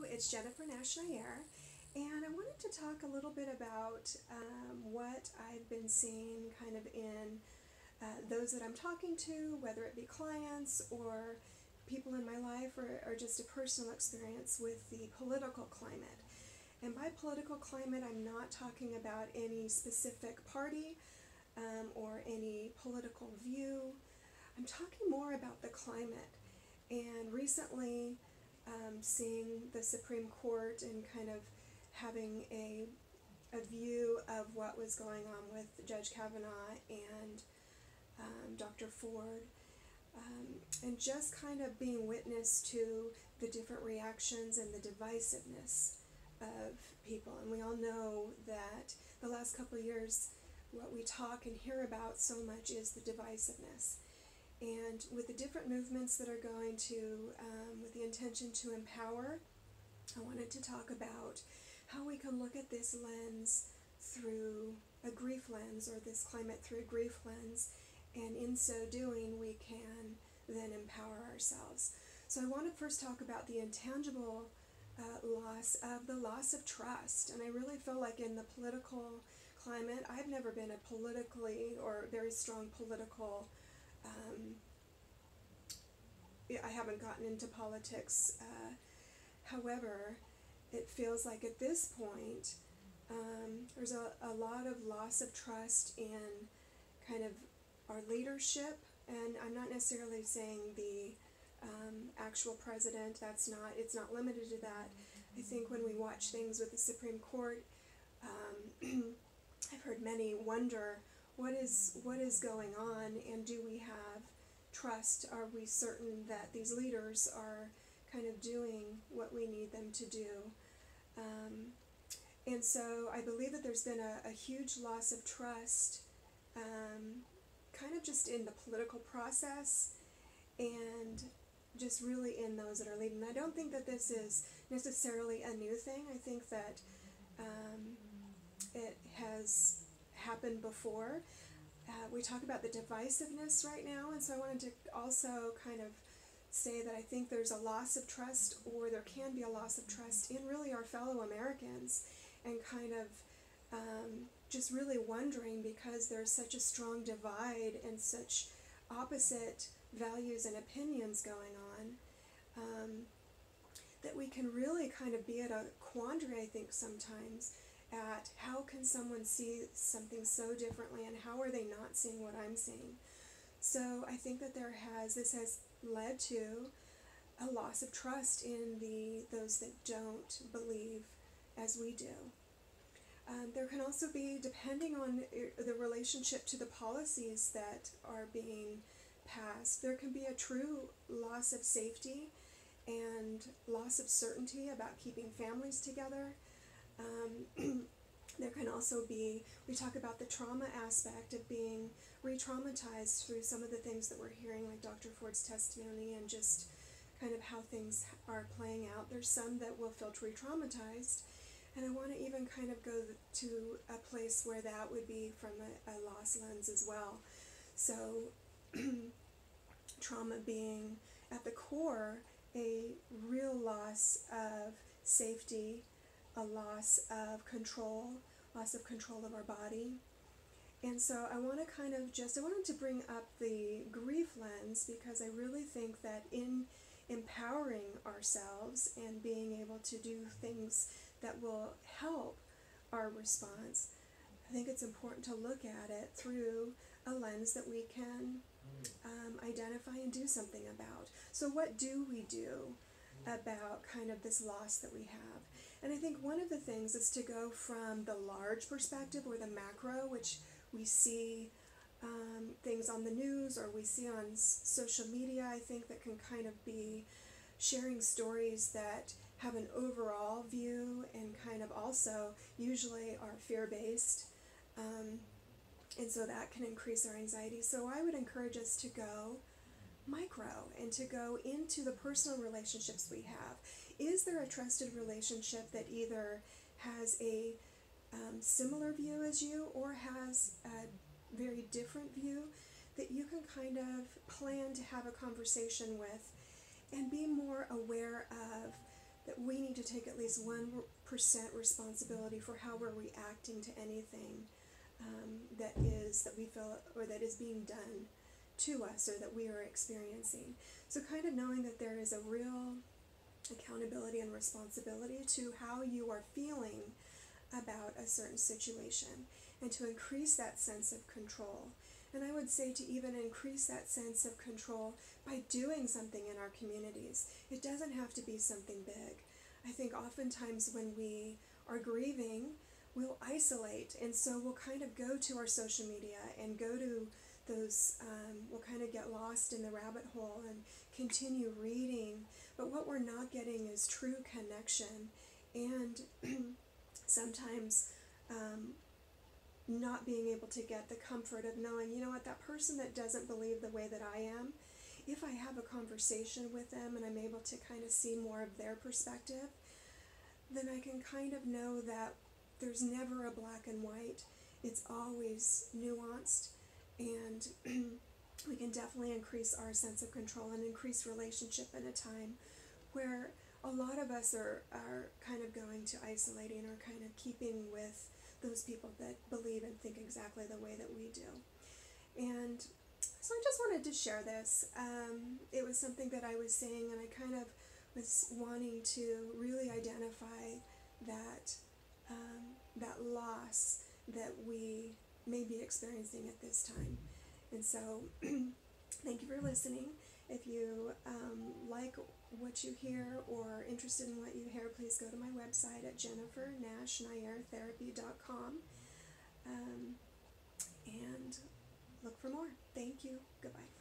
Hello, it's Jennifer Nash-Naiyer, and I wanted to talk a little bit about what I've been seeing kind of in those that I'm talking to, whether it be clients or people in my life or just a personal experience with the political climate. And by political climate, I'm not talking about any specific party or any political view. I'm talking more about the climate. And recently, seeing the Supreme Court and kind of having a view of what was going on with Judge Kavanaugh and Dr. Ford, and just kind of being witness to the different reactions and the divisiveness of people. And we all know that the last couple of years, what we talk and hear about so much is the divisiveness. And with the different movements that are going to, with the intention to empower, I wanted to talk about how we can look at this lens through a grief lens, or this climate through a grief lens, and in so doing we can then empower ourselves. So I want to first talk about the intangible loss of trust. And I really feel like in the political climate, I've never been a politically or very strong political I haven't gotten into politics. However, it feels like at this point there's a lot of loss of trust in kind of our leadership, and I'm not necessarily saying the actual president. It's not limited to that. I think when we watch things with the Supreme Court, I've heard many wonder what is going on, and do we have trust? Are we certain that these leaders are kind of doing what we need them to do? And so I believe that there's been a huge loss of trust, kind of just in the political process, and just really in those that are leading. I don't think that this is necessarily a new thing. I think that it has happened before. We talk about the divisiveness right now, and so I wanted to also kind of say that I think there's a loss of trust, or there can be a loss of trust in really our fellow Americans, and kind of just really wondering, because there's such a strong divide and such opposite values and opinions going on, that we can really kind of be at a quandary, I think, sometimes, at how can someone see something so differently, and how are they not seeing what I'm seeing. So I think that this has led to a loss of trust in those that don't believe as we do. There can also be, depending on the relationship to the policies that are being passed, there can be a true loss of safety and loss of certainty about keeping families together. There can also be, we talk about the trauma aspect of being re-traumatized through some of the things that we're hearing, like Dr. Ford's testimony, and just kind of how things are playing out. There's some that will feel re-traumatized, and I want to even kind of go to a place where that would be from a loss lens as well. So trauma being at the core a real loss of safety, a loss of control of our body. And so I want to I wanted to bring up the grief lens, because I really think that in empowering ourselves and being able to do things that will help our response, I think it's important to look at it through a lens that we can identify and do something about. So what do we do about kind of this loss that we have? And I think one of the things is to go from the large perspective, or the macro, which we see things on the news, or we see on social media, I think, that can kind of be sharing stories that have an overall view, and kind of also usually are fear-based. And so that can increase our anxiety. So I would encourage us to go micro, and to go into the personal relationships we have. Is there a trusted relationship that either has a similar view as you, or has a very different view, that you can kind of plan to have a conversation with, and be more aware of that we need to take at least 1% responsibility for how we're reacting to anything that we feel, or that is being done to us, or that we are experiencing. So kind of knowing that there is a real accountability and responsibility to how you are feeling about a certain situation, and to increase that sense of control. And I would say to even increase that sense of control by doing something in our communities. It doesn't have to be something big. I think oftentimes when we are grieving, we'll isolate, and so we'll kind of go to our social media and go to those, we'll kind of get lost in the rabbit hole and continue reading, but what we're not getting is true connection, and sometimes not being able to get the comfort of knowing, you know what, that person that doesn't believe the way that I am, if I have a conversation with them and I'm able to kind of see more of their perspective, then I can kind of know that there's never a black and white. It's always nuanced, and we can definitely increase our sense of control and increase relationship in a time where a lot of us are kind of going to isolating, or kind of keeping with those people that believe and think exactly the way that we do. And so I just wanted to share this. It was something that I was saying, and I kind of was wanting to really identify that that loss that we may be experiencing at this time. And so thank you for listening. If you like what you hear or interested in what you hear, please go to my website at JenniferNash-Naiyer-Therapy.com and look for more. Thank you. Goodbye.